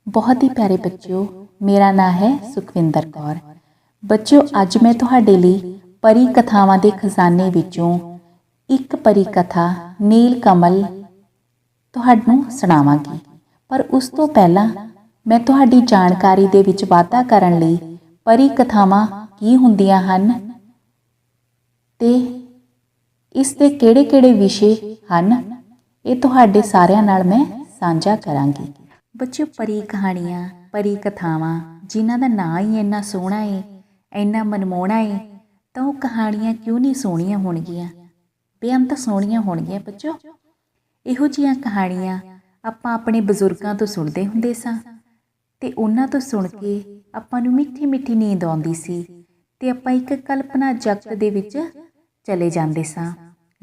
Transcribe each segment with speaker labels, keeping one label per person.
Speaker 1: बहुत ही प्यारे बच्चों, मेरा नाम है सुखविंदर कौर। बच्चों, अज मैं तुहाडे लई परी कथावां दे खजाने विचों एक परी कथा नील कमल तुहानूं सुणावांगी। पर उस तो पहला मैं तुहाडी जानकारी दे विच वाधा करन लई परी कथावां की हुंदियां हन ते इस दे किहड़े-किहड़े विषय हन, ये तुहाडे सारिਆਂ नाल मैं साझा करांगी। बच्चों, परी कहानियाँ परी कथावां जिन्हां दा नां ही इन्ना सोहना है, इन्ना मनमोहना है, तो वो कहानियाँ क्यों नहीं सोहणियां होणगियां, बेअंत सोहणियां होणगियां। बच्चों, इहो जिहियां कहानियां आपां अपने बजुर्गां तो सुणदे हुंदे सां ते उन्हां तो सुण के आपां नूं मिठी मिठी नींद आउंदी सी ते आपां एक कल्पना जगत दे विच चले जांदे सां,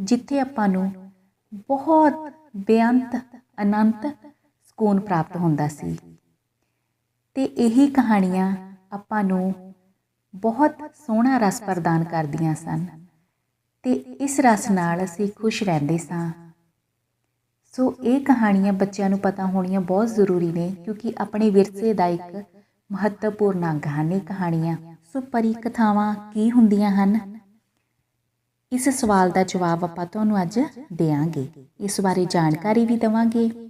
Speaker 1: जिथे आपां नूं बहुत बेअंत अनंत ਸਕੂਨ ਪ੍ਰਾਪਤ ਹੁੰਦਾ ਸੀ। ਤੇ ਇਹੀ ਕਹਾਣੀਆਂ ਆਪਾਂ ਨੂੰ ਬਹੁਤ ਸੋਹਣਾ ਰਸ ਪ੍ਰਦਾਨ ਕਰਦੀਆਂ ਸਨ ਤੇ ਇਸ ਰਸ ਨਾਲ ਅਸੀਂ ਖੁਸ਼ ਰਹਿੰਦੇ ਸਾਂ। ਸੋ ਇਹ ਕਹਾਣੀਆਂ ਬੱਚਿਆਂ ਨੂੰ ਪਤਾ ਹੋਣੀਆਂ ਬਹੁਤ ਜ਼ਰੂਰੀ ਨੇ, ਕਿਉਂਕਿ ਆਪਣੇ ਵਿਰਸੇ ਦਾ ਇੱਕ ਮਹੱਤਵਪੂਰਨ ਅੰਗ ਹਨ ਇਹ ਕਹਾਣੀਆਂ। ਸੋ ਪਰੀ ਕਥਾਵਾਂ ਕੀ ਹੁੰਦੀਆਂ ਹਨ, ਇਸ ਸਵਾਲ ਦਾ ਜਵਾਬ ਆਪਾਂ ਤੁਹਾਨੂੰ ਅੱਜ ਦੇਵਾਂਗੇ। ਇਸ ਬਾਰੇ ਜਾਣਕਾਰੀ ਵੀ ਦੇਵਾਂਗੇ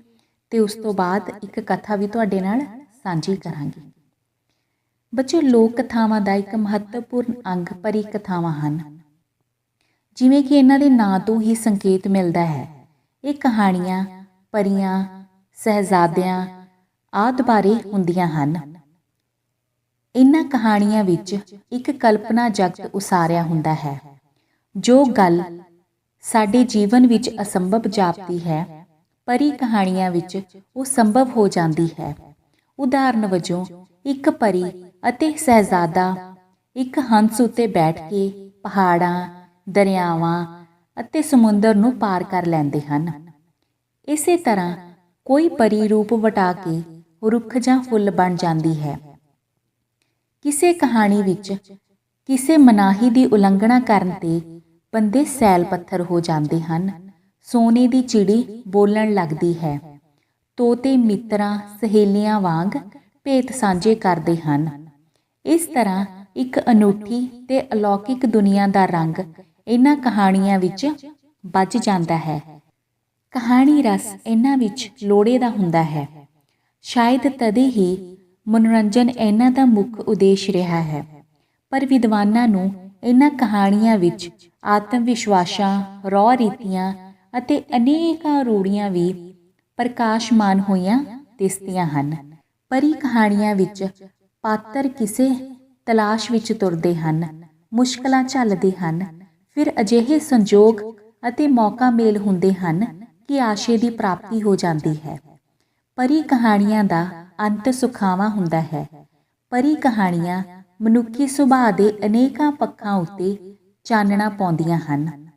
Speaker 1: ਤੇ ਉਸ ਤੋਂ ਬਾਅਦ ਇੱਕ ਕਥਾ ਵੀ ਤੁਹਾਡੇ ਨਾਲ ਸਾਂਝੀ ਕਰਾਂਗੀ। ਬੱਚੇ, ਲੋਕ ਕਥਾਵਾਂ ਦਾ ਇੱਕ ਮਹੱਤਵਪੂਰਨ ਅੰਗ ਪਰੀ ਕਥਾਵਾਂ ਹਨ। ਜਿਵੇਂ ਕਿ ਇਹਨਾਂ ਦੇ ਨਾਂ ਤੋਂ ਹੀ ਸੰਕੇਤ ਮਿਲਦਾ ਹੈ, ਇਹ ਕਹਾਣੀਆਂ ਪਰੀਆਂ, ਸਹਿਜ਼ਾਦਿਆਂ ਆਦਿ ਬਾਰੇ ਹੁੰਦੀਆਂ ਹਨ। ਇਹਨਾਂ ਕਹਾਣੀਆਂ ਵਿੱਚ ਇੱਕ ਕਲਪਨਾ ਜਗਤ ਉਸਾਰਿਆ ਹੁੰਦਾ ਹੈ। ਜੋ ਗੱਲ ਸਾਡੇ ਜੀਵਨ ਵਿੱਚ ਅਸੰਭਵ ਜਾਪਦੀ ਹੈ, ਪਰੀ ਕਹਾਣੀਆਂ ਵਿੱਚ ਉਹ ਸੰਭਵ ਹੋ ਜਾਂਦੀ ਹੈ। ਉਦਾਹਰਨ ਵਜੋਂ, ਇੱਕ ਪਰੀ ਅਤੇ ਸਹਿਜ਼ਾਦਾ ਇੱਕ ਹੰਸ ਉੱਤੇ ਬੈਠ ਕੇ ਪਹਾੜਾਂ, ਦਰਿਆਵਾਂ ਅਤੇ ਸਮੁੰਦਰ ਨੂੰ ਪਾਰ ਕਰ ਲੈਂਦੇ ਹਨ। ਇਸੇ ਤਰ੍ਹਾਂ ਕੋਈ ਪਰੀ ਰੂਪ ਵਟਾ ਕੇ ਰੁੱਖ ਜਾਂ ਫੁੱਲ ਬਣ ਜਾਂਦੀ ਹੈ। ਕਿਸੇ ਕਹਾਣੀ ਵਿੱਚ ਕਿਸੇ ਮਨਾਹੀ ਦੀ ਉਲੰਘਣਾ ਕਰਨ ਤੇ ਬੰਦੇ ਸੈਲ ਪੱਥਰ ਹੋ ਜਾਂਦੇ ਹਨ। ਸੋਨੇ ਦੀ ਚਿੜੀ ਬੋਲਣ ਲੱਗਦੀ ਹੈ। ਤੋਤੇ ਮਿੱਤਰਾਂ ਸਹੇਲੀਆਂ ਵਾਂਗ ਭੇਤ ਸਾਂਝੇ ਕਰਦੇ ਹਨ। ਇਸ ਤਰ੍ਹਾਂ ਇੱਕ ਅਨੂਠੀ ਤੇ ਅਲੌਕਿਕ ਦੁਨੀਆ ਦਾ ਰੰਗ ਇਹਨਾਂ ਕਹਾਣੀਆਂ ਵਿੱਚ ਬੱਝ ਜਾਂਦਾ ਹੈ। ਕਹਾਣੀ ਰਸ ਇਹਨਾਂ ਵਿੱਚ ਲੋੜੇ ਦਾ ਹੁੰਦਾ ਹੈ। ਸ਼ਾਇਦ ਤਦੇ ਹੀ ਮਨੋਰੰਜਨ ਇਹਨਾਂ ਦਾ ਮੁੱਖ ਉਦੇਸ਼ ਰਿਹਾ ਹੈ। ਪਰ ਵਿਦਵਾਨਾਂ ਨੂੰ ਇਹਨਾਂ ਕਹਾਣੀਆਂ ਵਿੱਚ ਆਤਮ ਵਿਸ਼ਵਾਸਾਂ, ਰੌ ਰੀਤੀਆਂ ਅਤੇ ਅਨੇਕਾਂ ਰੂੜੀਆਂ ਵੀ ਪ੍ਰਕਾਸ਼ਮਾਨ ਹੋਈਆਂ ਦਿਸਦੀਆਂ ਹਨ। ਪਰੀ ਕਹਾਣੀਆਂ ਵਿੱਚ ਪਾਤਰ ਕਿਸੇ ਤਲਾਸ਼ ਵਿੱਚ ਤੁਰਦੇ ਹਨ, ਮੁਸ਼ਕਲਾਂ ਝੱਲਦੇ ਹਨ, ਫਿਰ ਅਜਿਹੇ ਸੰਜੋਗ ਅਤੇ ਮੌਕਾ ਮੇਲ ਹੁੰਦੇ ਹਨ ਕਿ ਆਸ਼ੇ ਦੀ ਪ੍ਰਾਪਤੀ ਹੋ ਜਾਂਦੀ ਹੈ। ਪਰੀ ਕਹਾਣੀਆਂ ਦਾ ਅੰਤ ਸੁਖਾਵਾਂ ਹੁੰਦਾ ਹੈ। ਪਰੀ ਕਹਾਣੀਆਂ ਮਨੁੱਖੀ ਸੁਭਾਅ ਦੇ ਅਨੇਕਾਂ ਪੱਖਾਂ ਉੱਤੇ ਚਾਨਣਾ ਪਾਉਂਦੀਆਂ ਹਨ।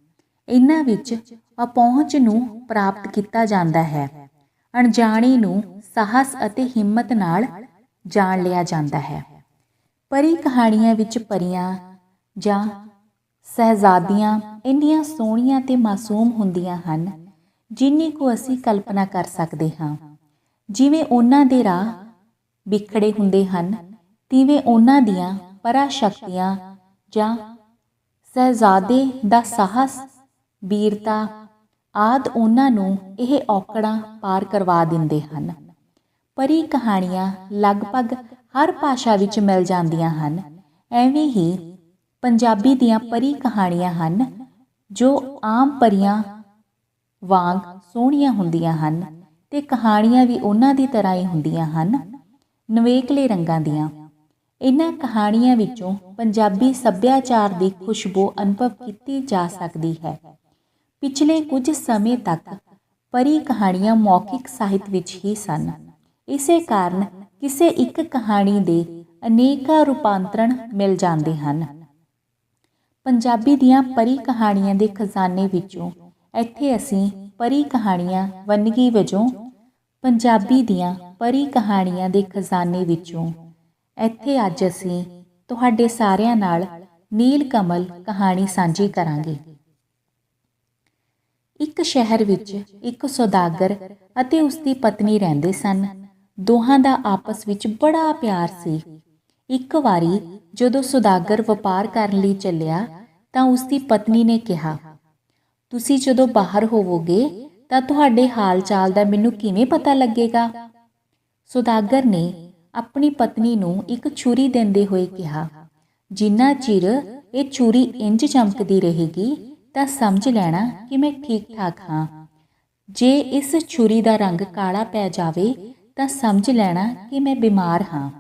Speaker 1: ਇਹਨਾਂ ਵਿੱਚ ਅਪਹੁੰਚ ਨੂੰ ਪ੍ਰਾਪਤ ਕੀਤਾ ਜਾਂਦਾ ਹੈ। ਅਣਜਾਣੇ ਨੂੰ ਸਾਹਸ ਅਤੇ ਹਿੰਮਤ ਨਾਲ ਜਾਣ ਲਿਆ ਜਾਂਦਾ ਹੈ। ਪਰੀ ਕਹਾਣੀਆਂ ਵਿੱਚ ਪਰੀਆਂ ਜਾਂ ਸਹਿਜ਼ਾਦੀਆਂ ਇੰਨੀਆਂ ਸੋਹਣੀਆਂ ਤੇ ਮਾਸੂਮ ਹੁੰਦੀਆਂ ਹਨ, ਜਿੰਨੀ ਕੁ ਅਸੀਂ ਕਲਪਨਾ ਕਰ ਸਕਦੇ ਹਾਂ। ਜਿਵੇਂ ਉਹਨਾਂ ਦੇ ਰਾਹ ਵਿਖੜੇ ਹੁੰਦੇ ਹਨ, ਤਿਵੇਂ ਉਹਨਾਂ ਦੀਆਂ ਪਰਾ ਸ਼ਕਤੀਆਂ ਜਾਂ ਸਹਿਜ਼ਾਦੇ ਦਾ ਸਾਹਸ, ਵੀਰਤਾ ਆਦਿ ਉਹਨਾਂ ਨੂੰ ਇਹ ਔਕੜਾਂ ਪਾਰ ਕਰਵਾ ਦਿੰਦੇ ਹਨ। ਪਰੀ ਕਹਾਣੀਆਂ ਲਗਭਗ ਹਰ ਭਾਸ਼ਾ ਵਿੱਚ ਮਿਲ ਜਾਂਦੀਆਂ ਹਨ। ਐਵੇਂ ਹੀ ਪੰਜਾਬੀ ਦੀਆਂ ਪਰੀ ਕਹਾਣੀਆਂ ਹਨ, ਜੋ ਆਮ ਪਰੀਆਂ ਵਾਂਗ ਸੋਹਣੀਆਂ ਹੁੰਦੀਆਂ ਹਨ ਤੇ ਕਹਾਣੀਆਂ ਵੀ ਉਹਨਾਂ ਦੀ ਤਰ੍ਹਾਂ ਹੀ ਹੁੰਦੀਆਂ ਹਨ, ਨਵੇਕਲੇ ਰੰਗਾਂ ਦੀਆਂ। ਇਹਨਾਂ ਕਹਾਣੀਆਂ ਵਿੱਚੋਂ ਪੰਜਾਬੀ ਸੱਭਿਆਚਾਰ ਦੀ ਖੁਸ਼ਬੂ ਅਨੁਭਵ ਕੀਤੀ ਜਾ ਸਕਦੀ ਹੈ। ਪਿਛਲੇ ਕੁਝ ਸਮੇਂ ਤੱਕ ਪਰੀ ਕਹਾਣੀਆਂ ਮੌਖਿਕ ਸਾਹਿਤ ਵਿੱਚ ਹੀ ਸਨ। ਇਸੇ ਕਾਰਨ ਕਿਸੇ ਇੱਕ ਕਹਾਣੀ ਦੇ ਅਨੇਕਾਂ ਰੂਪਾਂਤਰਣ ਮਿਲ ਜਾਂਦੇ ਹਨ। ਪੰਜਾਬੀ ਦੀਆਂ ਪਰੀ ਕਹਾਣੀਆਂ ਦੇ ਖਜ਼ਾਨੇ ਵਿੱਚੋਂ ਇੱਥੇ ਅਸੀਂ ਪਰੀ ਕਹਾਣੀਆਂ ਵੰਨਗੀ ਵਜੋਂ ਪੰਜਾਬੀ ਦੀਆਂ ਪਰੀ ਕਹਾਣੀਆਂ ਦੇ ਖਜ਼ਾਨੇ ਵਿੱਚੋਂ ਇੱਥੇ ਅੱਜ ਅਸੀਂ ਤੁਹਾਡੇ ਸਾਰਿਆਂ ਨਾਲ ਨੀਲ ਕਮਲ ਕਹਾਣੀ ਸਾਂਝੀ ਕਰਾਂਗੇ। ਇੱਕ ਸ਼ਹਿਰ ਵਿੱਚ ਇੱਕ ਸੌਦਾਗਰ ਅਤੇ ਉਸ ਦੀ ਪਤਨੀ ਰਹਿੰਦੇ ਸਨ। ਦੋਹਾਂ ਦਾ ਆਪਸ ਵਿੱਚ ਬੜਾ ਪਿਆਰ ਸੀ। ਇੱਕ ਵਾਰੀ ਜਦੋਂ ਸੁਦਾਗਰ ਵਪਾਰ ਕਰਨ ਲਈ ਚੱਲਿਆ ਤਾਂ ਉਸਦੀ ਪਤਨੀ ਨੇ ਕਿਹਾ, ਤੁਸੀਂ ਜਦੋਂ ਬਾਹਰ ਹੋਵੋਗੇ ਤਾਂ ਤੁਹਾਡੇ ਹਾਲ ਚਾਲ ਦਾ ਮੈਨੂੰ ਕਿਵੇਂ ਪਤਾ ਲੱਗੇਗਾ? ਸੁਦਾਗਰ ਨੇ ਆਪਣੀ ਪਤਨੀ ਨੂੰ ਇੱਕ ਛੁਰੀ ਦਿੰਦੇ ਹੋਏ ਕਿਹਾ, ਜਿੰਨਾ ਚਿਰ ਇਹ ਛੁਰੀ ਇੰਜ ਚਮਕਦੀ ਰਹੇਗੀ ਤਾਂ ਸਮਝ ਲੈਣਾ ਕਿ ਮੈਂ ਠੀਕ ਠਾਕ ਹਾਂ। ਜੇ ਇਸ ਛੁਰੀ ਦਾ ਰੰਗ ਕਾਲਾ ਪੈ ਜਾਵੇ ਤਾਂ ਸਮਝ ਲੈਣਾ ਕਿ ਮੈਂ ਬਿਮਾਰ ਹਾਂ।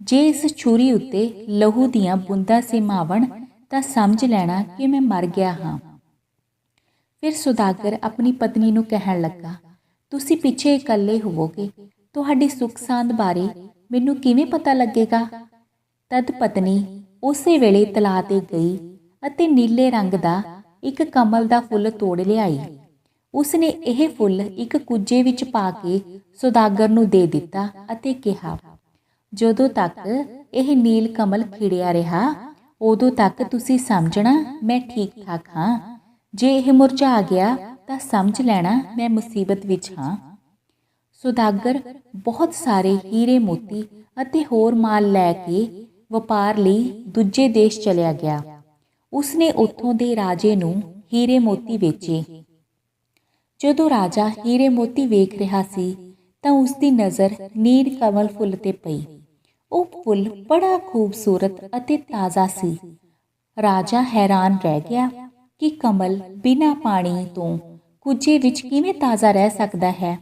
Speaker 1: ਜੇ ਇਸ ਛੁਰੀ ਉੱਤੇ ਲਹੂ ਦੀਆਂ ਬੂੰਦਾਂ ਸਿਮਾਵਣ ਤਾਂ ਸਮਝ ਲੈਣਾ ਕਿ ਮੈਂ ਮਰ ਗਿਆ ਹਾਂ। ਫਿਰ ਸੁਦਾਗਰ ਆਪਣੀ ਪਤਨੀ ਨੂੰ ਕਹਿਣ ਲੱਗਾ, ਤੁਸੀਂ ਪਿੱਛੇ ਇਕੱਲੇ ਹੋਵੋਗੇ, ਤੁਹਾਡੀ ਸੁੱਖ ਸਾਂਦ ਬਾਰੇ ਮੈਨੂੰ ਕਿਵੇਂ ਪਤਾ ਲੱਗੇਗਾ? ਤਦ ਪਤਨੀ ਉਸੇ ਵੇਲੇ ਤਲਾਅ ਤੇ ਗਈ ਅਤੇ ਨੀਲੇ ਰੰਗ ਦਾ ਇੱਕ ਕਮਲ ਦਾ ਫੁੱਲ ਤੋੜ ਲਿਆਈ। ਉਸਨੇ ਇਹ ਫੁੱਲ ਇੱਕ ਕੁੱਜੇ ਵਿੱਚ ਪਾ ਕੇ ਸੁਦਾਗਰ ਨੂੰ ਦੇ ਦਿੱਤਾ ਅਤੇ ਕਿਹਾ, ਜਦੋਂ ਤੱਕ ਇਹ ਨੀਲ ਕਮਲ ਖਿੜਿਆ ਰਿਹਾ ਉਦੋਂ ਤੱਕ ਤੁਸੀਂ ਸਮਝਣਾ ਮੈਂ ਠੀਕ ਠਾਕ ਹਾਂ। ਜੇ ਇਹ ਮੁਰਝਾ ਗਿਆ ਤਾਂ ਸਮਝ ਲੈਣਾ ਮੈਂ ਮੁਸੀਬਤ ਵਿੱਚ ਹਾਂ। ਸੁਦਾਗਰ ਬਹੁਤ ਸਾਰੇ ਹੀਰੇ ਮੋਤੀ ਅਤੇ ਹੋਰ ਮਾਲ ਲੈ ਕੇ ਵਪਾਰ ਲਈ ਦੂਜੇ ਦੇਸ਼ ਚਲਿਆ ਗਿਆ। ਉਸਨੇ ਉੱਥੋਂ ਦੇ ਰਾਜੇ ਨੂੰ ਹੀਰੇ ਮੋਤੀ ਵੇਚੇ। ਜਦੋਂ ਰਾਜਾ ਹੀਰੇ ਮੋਤੀ ਵੇਖ ਰਿਹਾ ਸੀ ਤਾਂ ਉਸਦੀ ਨਜ਼ਰ ਨੀਲ ਕਮਲ ਫੁੱਲ ਤੇ ਪਈ। ਉਹ ਫੁੱਲ ਬੜਾ ਖੂਬਸੂਰਤ ਅਤੇ ਤਾਜ਼ਾ ਸੀ। ਰਾਜਾ ਹੈਰਾਨ ਰਹਿ ਗਿਆ ਕਿ ਕਮਲ ਬਿਨਾਂ ਪਾਣੀ ਤੋਂ ਕੁੱਜੇ ਵਿੱਚ ਕਿਵੇਂ ਤਾਜ਼ਾ ਰਹਿ ਸਕਦਾ ਹੈ।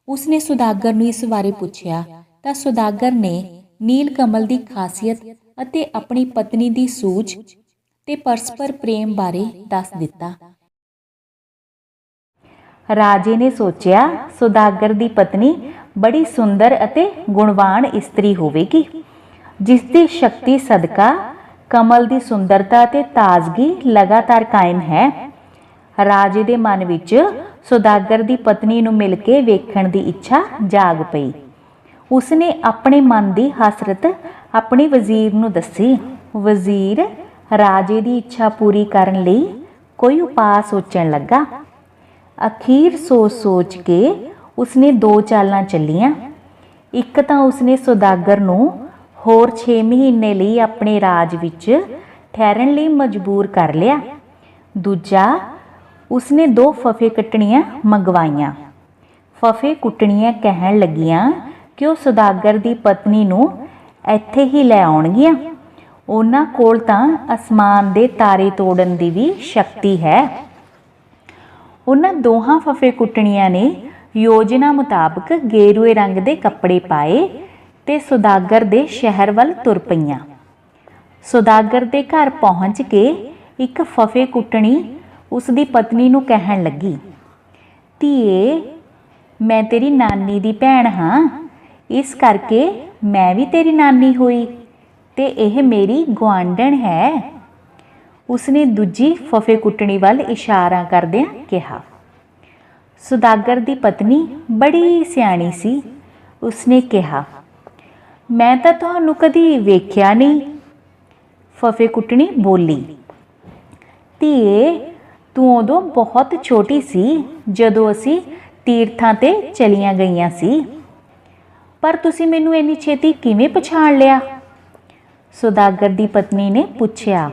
Speaker 1: ਉਸਨੇ ਸੁਦਾਗਰ ਨੂੰ ਇਸ ਬਾਰੇ ਪੁੱਛਿਆ ਤਾਂ ਸੁਦਾਗਰ ਨੇ ਨੀਲ ਕਮਲ ਦੀ ਖਾਸੀਅਤ ਅਤੇ ਆਪਣੀ ਪਤਨੀ ਦੀ ਸੂਝ ਤੇ ਪਰਸਪਰ ਪ੍ਰੇਮ ਬਾਰੇ ਦੱਸ ਦਿੱਤਾ। ਰਾਜੇ ਨੇ ਸੋਚਿਆ, ਸੁਦਾਗਰ ਦੀ ਪਤਨੀ ਬੜੀ ਸੁੰਦਰ ਅਤੇ ਗੁਣਵਾਨ ਇਸਤਰੀ ਹੋਵੇਗੀ, ਜਿਸ ਦੀ ਸ਼ਕਤੀ ਸਦਕਾ ਕਮਲ ਦੀ ਸੁੰਦਰਤਾ ਅਤੇ ਤਾਜ਼ਗੀ ਲਗਾਤਾਰ ਕਾਇਮ ਹੈ। ਰਾਜੇ ਦੇ ਮਨ ਵਿੱਚ ਸੁਦਾਗਰ ਦੀ ਪਤਨੀ ਨੂੰ ਮਿਲ ਕੇ ਵੇਖਣ ਦੀ ਇੱਛਾ ਜਾਗ ਪਈ। ਉਸਨੇ ਆਪਣੇ ਮਨ ਦੀ ਹਸਰਤ ਆਪਣੇ ਵਜ਼ੀਰ ਨੂੰ ਦੱਸੀ। ਵਜ਼ੀਰ ਰਾਜੇ ਦੀ ਇੱਛਾ ਪੂਰੀ ਕਰਨ ਲਈ ਕੋਈ ਉਪਾਅ ਸੋਚਣ ਲੱਗਾ। ਅਖੀਰ ਸੋਚ ਕੇ ਉਸਨੇ 2 ਚਾਲਾਂ ਚੱਲੀਆਂ। ਇੱਕ ਤਾਂ ਉਸਨੇ ਸੁਦਾਗਰ ਨੂੰ ਹੋਰ 6 ਮਹੀਨੇ ਲਈ ਆਪਣੇ ਰਾਜ ਵਿੱਚ ਠਹਿਰਨ ਲਈ ਮਜਬੂਰ ਕਰ ਲਿਆ। ਦੂਜਾ, ਉਸਨੇ 2 ਫਫੇ ਕੁੱਟਣੀਆਂ ਮੰਗਵਾਈਆਂ। ਫਫੇ ਕੁੱਟਣੀਆਂ ਕਹਿਣ ਲੱਗੀਆਂ ਕਿ ਉਹ ਸੁਦਾਗਰ ਦੀ ਪਤਨੀ ਨੂੰ ਇੱਥੇ ਹੀ ਲੈ ਆਉਣਗੀਆਂ। ਉਹਨਾਂ ਕੋਲ ਤਾਂ ਅਸਮਾਨ ਦੇ ਤਾਰੇ ਤੋੜਨ ਦੀ ਵੀ ਸ਼ਕਤੀ ਹੈ। ਉਹਨਾਂ ਦੋਹਾਂ ਫਫੇ ਕੁੱਟਣੀਆਂ ਨੇ ਯੋਜਨਾ ਮੁਤਾਬਕ ਗੇਰੂਏ ਰੰਗ ਦੇ ਕੱਪੜੇ ਪਾਏ ਤੇ ਸੁਦਾਗਰ ਦੇ ਸ਼ਹਿਰ ਵੱਲ ਤੁਰ ਪਈਆਂ। ਸੁਦਾਗਰ ਦੇ ਘਰ ਪਹੁੰਚ ਕੇ ਇੱਕ ਫਫੇ ਕੁੱਟਣੀ ਉਸਦੀ ਪਤਨੀ ਨੂੰ ਕਹਿਣ ਲੱਗੀ, ਧੀਏ, ਮੈਂ ਤੇਰੀ ਨਾਨੀ ਦੀ ਭੈਣ ਹਾਂ, ਇਸ ਕਰਕੇ ਮੈਂ ਵੀ ਤੇਰੀ ਨਾਨੀ ਹੋਈ ਤੇ ਇਹ ਮੇਰੀ ਗੁਆਂਢਣ ਹੈ। ਉਸਨੇ ਦੂਜੀ ਫਫੇ ਕੁੱਟਣੀ ਵੱਲ ਇਸ਼ਾਰਾ ਕਰਦਿਆਂ ਕਿਹਾ। ਸੁਦਾਗਰ ਦੀ ਪਤਨੀ ਬੜੀ ਸਿਆਣੀ ਸੀ। ਉਸਨੇ ਕਿਹਾ, ਮੈਂ ਤਾਂ ਤੁਹਾਨੂੰ ਕਦੀ ਵੇਖਿਆ ਨਹੀਂ। ਫਫੇ ਕੁੱਟਣੀ ਬੋਲੀ, ਧੀਏ, ਤੂੰ ਉਦੋਂ ਬਹੁਤ ਛੋਟੀ ਸੀ ਜਦੋਂ ਅਸੀਂ ਤੀਰਥਾਂ ਤੇ ਚਲੀਆਂ ਗਈਆਂ ਸੀ, ਪਰ ਤੁਸੀਂ ਮੈਨੂੰ ਇੰਨੀ ਛੇਤੀ ਕਿਵੇਂ ਪਛਾਣ ਲਿਆ? ਸੁਦਾਗਰ ਦੀ ਪਤਨੀ ਨੇ ਪੁੱਛਿਆ।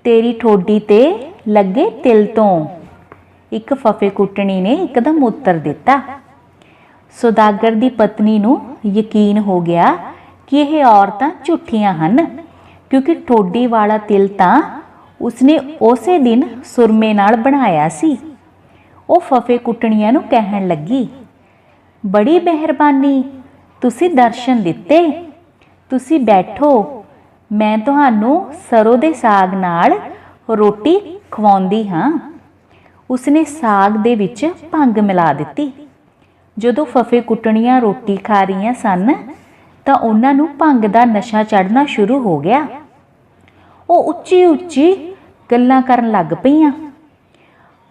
Speaker 1: ਤੇਰੀ ਠੋਡੀ ਤੇ ਲੱਗੇ ਤਿਲ ਤੋਂ, ਇੱਕ ਫਫੇ ਕੁੱਟਣੀ ਨੇ ਇੱਕਦਮ ਉੱਤਰ ਦਿੱਤਾ। ਸੁਦਾਗਰ ਦੀ ਪਤਨੀ ਨੂੰ ਯਕੀਨ ਹੋ ਗਿਆ ਕਿ ਇਹ ਔਰਤਾਂ ਝੂਠੀਆਂ ਹਨ, ਕਿਉਂਕਿ ਠੋਡੀ ਵਾਲਾ ਤਿਲ ਤਾਂ ਉਸਨੇ ਉਸੇ ਦਿਨ ਸੁਰਮੇ ਨਾਲ ਬਣਾਇਆ ਸੀ। ਉਹ ਫਫੇ ਕੁੱਟਣੀਆਂ ਨੂੰ ਕਹਿਣ ਲੱਗੀ, ਬੜੀ ਮਿਹਰਬਾਨੀ, ਤੁਸੀਂ ਦਰਸ਼ਨ ਦਿੱਤੇ। ਤੁਸੀਂ ਬੈਠੋ, ਮੈਂ ਤੁਹਾਨੂੰ ਸਰੋਂ ਦੇ ਸਾਗ ਨਾਲ ਰੋਟੀ ਖਵਾਉਂਦੀ ਹਾਂ। ਉਸਨੇ ਸਾਗ ਦੇ ਵਿੱਚ ਭੰਗ ਮਿਲਾ ਦਿੱਤੀ। ਜਦੋਂ ਫਫੇ ਕੁੱਟਣੀਆਂ ਰੋਟੀ ਖਾ ਰਹੀਆਂ ਸਨ ਤਾਂ ਉਹਨਾਂ ਨੂੰ ਭੰਗ ਦਾ ਨਸ਼ਾ ਚੜ੍ਹਨਾ ਸ਼ੁਰੂ ਹੋ ਗਿਆ। ਉਹ ਉੱਚੀ ਉੱਚੀ ਗੱਲਾਂ ਕਰਨ ਲੱਗ ਪਈਆਂ।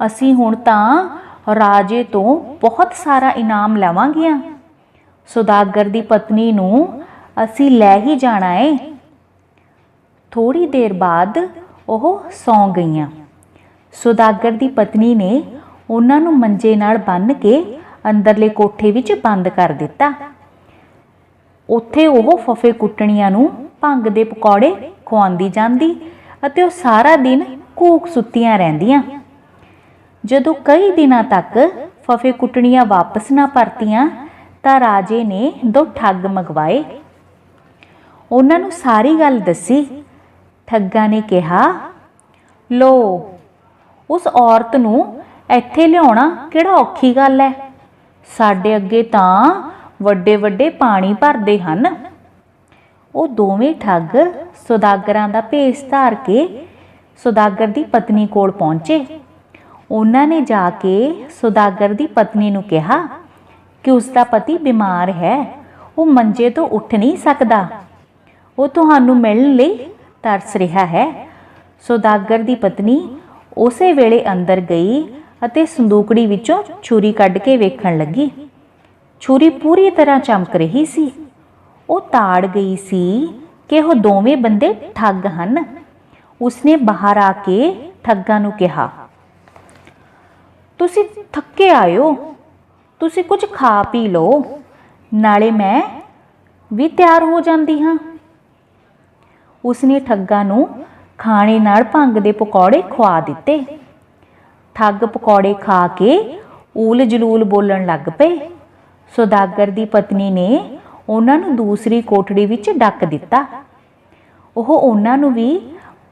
Speaker 1: ਅਸੀਂ ਹੁਣ ਤਾਂ ਰਾਜੇ ਤੋਂ ਬਹੁਤ ਸਾਰਾ ਇਨਾਮ ਲਵਾਂਗੀਆਂ। ਸੁਦਾਗਰ ਦੀ ਪਤਨੀ ਨੂੰ ਅਸੀਂ ਲੈ ਹੀ ਜਾਣਾ ਏ। ਥੋੜੀ ਦੇਰ ਬਾਅਦ ਉਹ ਸੌਂ ਗਈਆਂ। ਸੁਦਾਗਰ ਦੀ ਪਤਨੀ ਨੇ ਉਹਨਾਂ ਨੂੰ ਮੰਜੇ ਨਾਲ ਬੰਨ੍ਹ ਕੇ ਅੰਦਰਲੇ ਕੋਠੇ ਵਿੱਚ ਬੰਦ ਕਰ ਦਿੱਤਾ। ਉੱਥੇ ਉਹ ਫਫੇ ਕੁੱਟਣੀਆਂ ਨੂੰ ਭੰਗ ਦੇ ਪਕੌੜੇ ਖਵਾਉਂਦੀ ਜਾਂਦੀ ਅਤੇ ਉਹ ਸਾਰਾ ਦਿਨ ਘੂਕ ਸੁੱਤੀਆਂ ਰਹਿੰਦੀਆਂ। ਜਦੋਂ ਕਈ ਦਿਨਾਂ ਤੱਕ ਫਫੇ ਕੁੱਟਣੀਆਂ ਵਾਪਸ ਨਾ ਪਰਤੀਆਂ ਤਾਂ ਰਾਜੇ ਨੇ 2 ਠੱਗ ਮੰਗਵਾਏ। ਉਹਨਾਂ ਨੂੰ ਸਾਰੀ ਗੱਲ ਦੱਸੀ। ਠੱਗਾਂ ਨੇ ਕਿਹਾ, ਲੋ, ਉਸ ਔਰਤ ਨੂੰ ਇੱਥੇ ਲਿਆਉਣਾ ਕਿਹੜਾ ਔਖੀ ਗੱਲ ਹੈ। ਸਾਡੇ ਅੱਗੇ ਤਾਂ ਵੱਡੇ ਵੱਡੇ ਪਾਣੀ ਭਰਦੇ ਹਨ। ਉਹ ਦੋਵੇਂ ਠੱਗ ਸੁਦਾਗਰਾਂ ਦਾ ਭੇਸ ਧਾਰ ਕੇ ਸੁਦਾਗਰ ਦੀ ਪਤਨੀ ਕੋਲ ਪਹੁੰਚੇ। ਉਹਨਾਂ ਨੇ ਜਾ ਕੇ ਸੁਦਾਗਰ ਦੀ ਪਤਨੀ ਨੂੰ ਕਿਹਾ ਕਿ ਉਸ ਦਾ ਪਤੀ ਬਿਮਾਰ ਹੈ, ਉਹ ਮੰਜੇ ਤੋਂ ਉੱਠ ਨਹੀਂ ਸਕਦਾ, ਉਹ ਤੁਹਾਨੂੰ ਮਿਲਣ ਲਈ ਤਰਸ ਰਿਹਾ ਹੈ। ਸੁਦਾਗਰ ਦੀ ਪਤਨੀ ਉਸੇ ਵੇਲੇ ਅੰਦਰ ਗਈ ਅਤੇ ਸੰਦੂਕੜੀ ਵਿੱਚੋਂ ਛੁਰੀ ਕੱਢ ਕੇ ਵੇਖਣ ਲੱਗੀ। ਛੁਰੀ ਪੂਰੀ ਤਰ੍ਹਾਂ ਚਮਕ ਰਹੀ ਸੀ। ਉਹ ਤਾੜ ਗਈ ਸੀ ਕਿ ਉਹ ਦੋਵੇਂ ਬੰਦੇ ਠੱਗ ਹਨ। ਉਸਨੇ ਬਾਹਰ ਆ ਕੇ ਠੱਗਾਂ ਨੂੰ ਕਿਹਾ, ਤੁਸੀਂ ਥੱਕੇ ਆਇਓ, ਤੁਸੀਂ ਕੁਝ ਖਾ ਪੀ ਲਓ, ਨਾਲੇ ਮੈਂ ਵੀ ਤਿਆਰ ਹੋ ਜਾਂਦੀ ਹਾਂ। ਉਸਨੇ ਠੱਗਾਂ ਨੂੰ ਖਾਣੇ ਨਾਲ ਭੰਗ ਦੇ ਪਕੌੜੇ ਖਵਾ ਦਿੱਤੇ। ਠੱਗ ਪਕੌੜੇ ਖਾ ਕੇ ਊਲ ਜਲੂਲ ਬੋਲਣ ਲੱਗ ਪਏ। ਸੁਦਾਗਰ ਦੀ ਪਤਨੀ ਨੇ ਉਹਨਾਂ ਨੂੰ ਦੂਸਰੀ ਕੋਠੜੀ ਵਿੱਚ ਡੱਕ ਦਿੱਤਾ। ਉਹ ਉਹਨਾਂ ਨੂੰ ਵੀ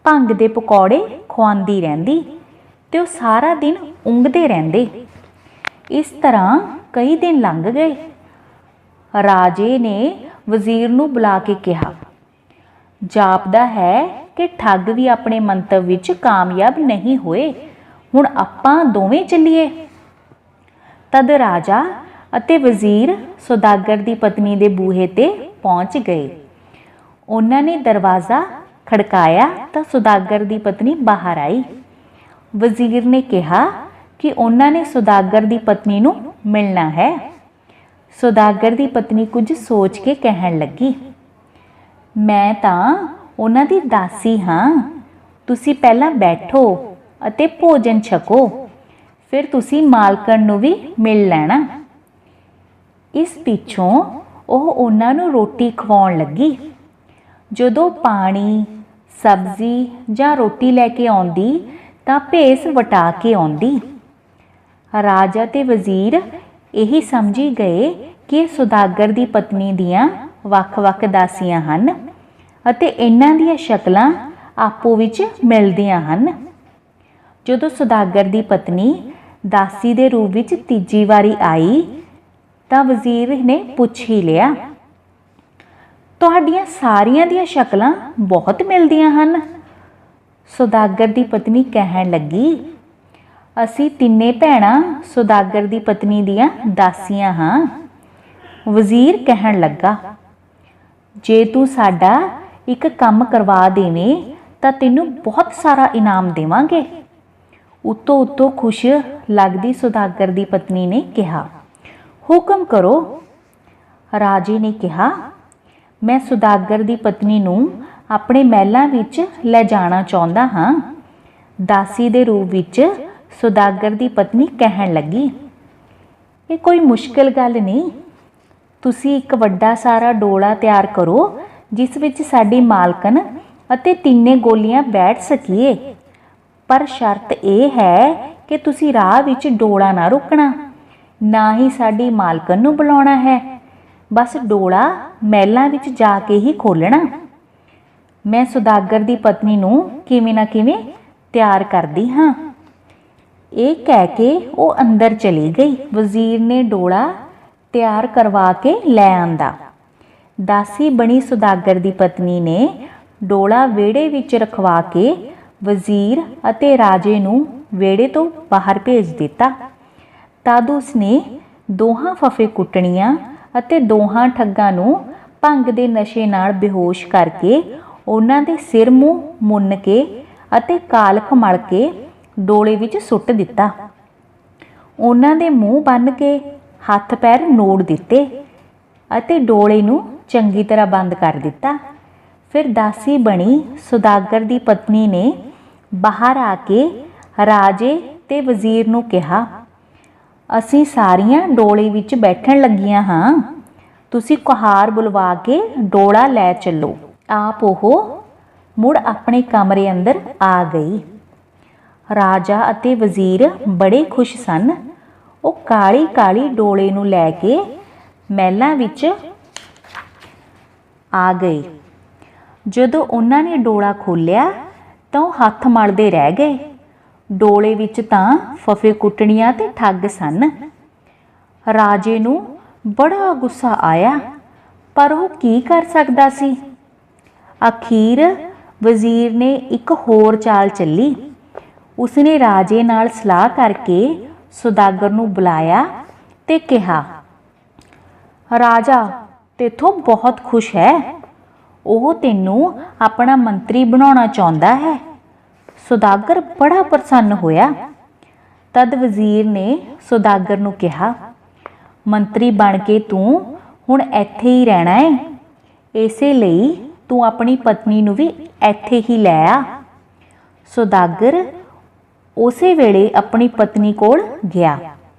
Speaker 1: ਭੰਗ ਦੇ ਪਕੌੜੇ ਖਵਾਉਂਦੀ ਰਹਿੰਦੀ ਤੇ ਉਹ ਸਾਰਾ ਦਿਨ ਉਂਘਦੇ ਰਹਿੰਦੇ। ਇਸ ਤਰ੍ਹਾਂ ਕਈ ਦਿਨ ਲੰਘ ਗਏ। ਰਾਜੇ ਨੇ ਵਜ਼ੀਰ ਨੂੰ ਬੁਲਾ ਕੇ ਕਿਹਾ, ਜਾਪਦਾ ਹੈ ਕਿ ਠੱਗ ਵੀ ਆਪਣੇ ਮੰਤਵ ਵਿੱਚ ਕਾਮਯਾਬ ਨਹੀਂ ਹੋਏ, ਹੁਣ ਆਪਾਂ ਦੋਵੇਂ ਚੱਲੀਏ। ਤਦ ਰਾਜਾ ਅਤੇ ਵਜ਼ੀਰ ਸੁਦਾਗਰ ਦੀ ਪਤਨੀ ਦੇ ਬੂਹੇ ਤੇ ਪਹੁੰਚ ਗਏ। ਉਹਨਾਂ ਨੇ ਦਰਵਾਜ਼ਾ ਖੜਕਾਇਆ ਤਾਂ ਸੁਦਾਗਰ ਦੀ ਪਤਨੀ ਬਾਹਰ ਆਈ। ਵਜ਼ੀਰ ਨੇ ਕਿਹਾ ਕਿ ਉਹਨਾਂ ਨੇ ਸੁਦਾਗਰ ਦੀ ਪਤਨੀ ਨੂੰ ਮਿਲਣਾ ਹੈ। ਸੁਦਾਗਰ ਦੀ ਪਤਨੀ ਕੁਝ ਸੋਚ ਕੇ ਕਹਿਣ ਲੱਗੀ, ਮੈਂ ਤਾਂ ਉਹਨਾਂ ਦੀ ਦਾਸੀ ਹਾਂ। ਤੁਸੀਂ ਪਹਿਲਾਂ ਬੈਠੋ ਅਤੇ ਭੋਜਨ ਛਕੋ, ਫਿਰ ਤੁਸੀਂ ਮਾਲਕਣ ਨੂੰ ਵੀ ਮਿਲ ਲੈਣਾ। ਇਸ ਪਿੱਛੋਂ ਉਹ ਉਹਨਾਂ ਨੂੰ ਰੋਟੀ ਖਵਾਉਣ ਲੱਗੀ। ਜਦੋਂ ਪਾਣੀ, ਸਬਜ਼ੀ ਜਾਂ ਰੋਟੀ ਲੈ ਕੇ ਆਉਂਦੀ ਤਾਂ ਭੇਸ ਵਟਾ ਕੇ ਆਉਂਦੀ। ਰਾਜਾ ਤੇ ਵਜ਼ੀਰ ਇਹੀ ਸਮਝੀ ਗਏ ਕਿ ਸੁਦਾਗਰ ਦੀ ਪਤਨੀ ਦੀਆਂ ਵੱਖ-ਵੱਖ ਦਾਸੀਆਂ ਹਨ ਅਤੇ ਇਹਨਾਂ ਦੀਆਂ ਸ਼ਕਲਾਂ ਆਪੋ ਵਿੱਚ ਮਿਲਦੀਆਂ ਹਨ। ਜਦੋਂ ਸੁਦਾਗਰ ਦੀ ਪਤਨੀ ਦਾਸੀ ਦੇ ਰੂਪ ਵਿੱਚ ਤੀਜੀ ਵਾਰੀ ਆਈ ਤਾਂ ਵਜ਼ੀਰ ਨੇ ਪੁੱਛ ਹੀ ਲਿਆ, ਤੁਹਾਡੀਆਂ ਸਾਰੀਆਂ ਦੀਆਂ ਸ਼ਕਲਾਂ ਬਹੁਤ ਮਿਲਦੀਆਂ ਹਨ। ਸੁਦਾਗਰ ਦੀ ਪਤਨੀ ਕਹਿਣ ਲੱਗੀ, ਅਸੀਂ ਤਿੰਨੇ ਭੈਣਾਂ ਸੁਦਾਗਰ ਦੀ ਪਤਨੀ ਦੀਆਂ ਦਾਸੀਆਂ ਹਾਂ। ਵਜ਼ੀਰ ਕਹਿਣ ਲੱਗਾ, ਜੇ ਤੂੰ ਸਾਡਾ ਇੱਕ ਕੰਮ ਕਰਵਾ ਦੇਵੇਂ ਤਾਂ ਤੈਨੂੰ ਬਹੁਤ ਸਾਰਾ ਇਨਾਮ ਦੇਵਾਂਗੇ। ਉੱਤੋਂ ਖੁਸ਼ ਲੱਗਦੀ ਸੁਦਾਗਰ ਦੀ ਪਤਨੀ ਨੇ ਕਿਹਾ, ਹੁਕਮ ਕਰੋ। ਰਾਜੇ ਨੇ ਕਿਹਾ, ਮੈਂ ਸੁਦਾਗਰ ਦੀ ਪਤਨੀ ਨੂੰ ਆਪਣੇ ਮਹਿਲਾਂ ਵਿੱਚ ਲੈ ਜਾਣਾ ਚਾਹੁੰਦਾ ਹਾਂ। ਦਾਸੀ ਦੇ ਰੂਪ ਵਿੱਚ ਸੁਦਾਗਰ ਦੀ ਪਤਨੀ ਕਹਿਣ ਲੱਗੀ, ਇਹ ਕੋਈ ਮੁਸ਼ਕਿਲ ਗੱਲ ਨਹੀਂ। ਤੁਸੀਂ ਇੱਕ ਵੱਡਾ ਸਾਰਾ ਡੋਲਾ ਤਿਆਰ ਕਰੋ ਜਿਸ ਵਿੱਚ ਸਾਡੀ ਮਾਲਕਣ ਅਤੇ ਤਿੰਨੇ ਗੋਲੀਆਂ ਬੈਠ ਸਕੀਏ, ਪਰ ਸ਼ਰਤ ਇਹ ਹੈ ਕਿ ਤੁਸੀਂ ਰਾਹ ਵਿੱਚ ਡੋਲਾ ਨਾ ਰੋਕਣਾ, ਨਾ ਹੀ ਸਾਡੀ ਮਾਲਕਣ ਨੂੰ ਬੁਲਾਉਣਾ ਹੈ। ਬਸ ਡੋਲਾ ਮਹਿਲਾਂ ਵਿੱਚ ਜਾ ਕੇ ਹੀ ਖੋਲ੍ਹਣਾ। ਮੈਂ ਸੁਦਾਗਰ ਦੀ ਪਤਨੀ ਨੂੰ ਕਿਵੇਂ ਨਾ ਕਿਵੇਂ ਤਿਆਰ ਕਰਦੀ ਹਾਂ। ਇਹ ਕਹਿ ਕੇ ਉਹ ਅੰਦਰ ਚਲੀ ਗਈ। ਵਜ਼ੀਰ ਨੇ ਡੋਲਾ ਤਿਆਰ ਕਰਵਾ ਕੇ ਲੈ ਆਂਦਾ। ਦਾਸੀ ਬਣੀ ਸੁਦਾਗਰ ਦੀ ਪਤਨੀ ਨੇ ਡੋਲਾ ਵਿਹੜੇ ਵਿੱਚ ਰਖਵਾ ਕੇ ਵਜ਼ੀਰ ਅਤੇ ਰਾਜੇ ਨੂੰ ਵਿਹੜੇ ਤੋਂ ਬਾਹਰ ਭੇਜ ਦਿੱਤਾ। ਤਦ ਉਸਨੇ ਦੋਹਾਂ ਫਫੇ ਕੁੱਟਣੀਆਂ ਅਤੇ ਦੋਹਾਂ ਠੱਗਾਂ ਨੂੰ ਭੰਗ ਦੇ ਨਸ਼ੇ ਨਾਲ ਬੇਹੋਸ਼ ਕਰਕੇ ਉਹਨਾਂ ਦੇ ਸਿਰ ਮੂੰਹ ਮੁੰਨ ਕੇ ਅਤੇ ਕਾਲਖ ਮਲ ਕੇ ਡੋਲੇ ਵਿੱਚ ਸੁੱਟ ਦਿੱਤਾ। ਉਹਨਾਂ ਦੇ ਮੂੰਹ ਬੰਨ੍ਹ ਕੇ ਹੱਥ ਪੈਰ ਨੋੜ ਦਿੱਤੇ ਅਤੇ ਡੋਲੇ ਨੂੰ ਚੰਗੀ ਤਰ੍ਹਾਂ ਬੰਦ ਕਰ ਦਿੱਤਾ। ਫਿਰ ਦਾਸੀ ਬਣੀ ਸੁਦਾਗਰ ਦੀ ਪਤਨੀ ਨੇ ਬਾਹਰ ਆ ਕੇ ਰਾਜੇ ਤੇ ਵਜ਼ੀਰ ਨੂੰ ਕਿਹਾ, ਅਸੀਂ ਸਾਰੀਆਂ ਡੋਲੇ ਵਿੱਚ ਬੈਠਣ ਲੱਗੀਆਂ ਹਾਂ। ਤੁਸੀਂ ਕੁਹਾਰ ਬੁਲਵਾ ਕੇ ਡੋਲਾ ਲੈ ਚੱਲੋ। ਆਪ ਉਹ ਮੁੜ ਆਪਣੇ ਕਮਰੇ ਅੰਦਰ ਆ ਗਈ। ਰਾਜਾ ਅਤੇ ਵਜ਼ੀਰ ਬੜੇ ਖੁਸ਼ ਸਨ। ਉਹ ਕਾਲੀ ਕਾਲੀ ਡੋਲੇ ਨੂੰ ਲੈ ਕੇ ਮਹਿਲਾਂ ਵਿੱਚ ਆ ਗਏ। ਜਦੋਂ ਉਹਨਾਂ ਨੇ ਡੋਲਾ ਖੋਲ੍ਹਿਆ ਤਾਂ ਉਹ ਹੱਥ ਮਲਦੇ ਰਹਿ ਗਏ। ਡੋਲੇ ਵਿੱਚ ਤਾਂ ਫਫੇ ਕੁੱਟਣੀਆਂ ਤੇ ਠੱਗ ਸਨ। ਰਾਜੇ ਨੂੰ ਬੜਾ ਗੁੱਸਾ ਆਇਆ, ਪਰ ਉਹ ਕੀ ਕਰ ਸਕਦਾ ਸੀ। ਅਖੀਰ ਵਜ਼ੀਰ ਨੇ ਇੱਕ ਹੋਰ ਚਾਲ ਚੱਲੀ। ਉਸਨੇ ਰਾਜੇ ਨਾਲ ਸਲਾਹ ਕਰਕੇ ਸੁਦਾਗਰ ਨੂੰ ਬੁਲਾਇਆ ਤੇ ਕਿਹਾ, ਰਾਜਾ ਤੇਥੋਂ ਬਹੁਤ ਖੁਸ਼ ਹੈ। ਉਹ ਤੈਨੂੰ ਆਪਣਾ ਮੰਤਰੀ ਬਣਾਉਣਾ ਚਾਹੁੰਦਾ ਹੈ। ਸੁਦਾਗਰ ਬੜਾ ਪ੍ਰਸੰਨ ਹੋਇਆ। ਤਦ ਵਜ਼ੀਰ ਨੇ ਸੁਦਾਗਰ ਨੂੰ ਕਿਹਾ, ਮੰਤਰੀ ਬਣ ਕੇ ਤੂੰ ਹੁਣ ਇੱਥੇ ਹੀ ਰਹਿਣਾ ਹੈ। ਇਸੇ ਲਈ ਤੂੰ ਆਪਣੀ ਪਤਨੀ ਨੂੰ ਵੀ ਇੱਥੇ ਹੀ ਲੈ ਆ। ਸੁਦਾਗਰ ਉਸੇ ਵੇਲੇ ਆਪਣੀ ਪਤਨੀ ਕੋਲ ਗਿਆ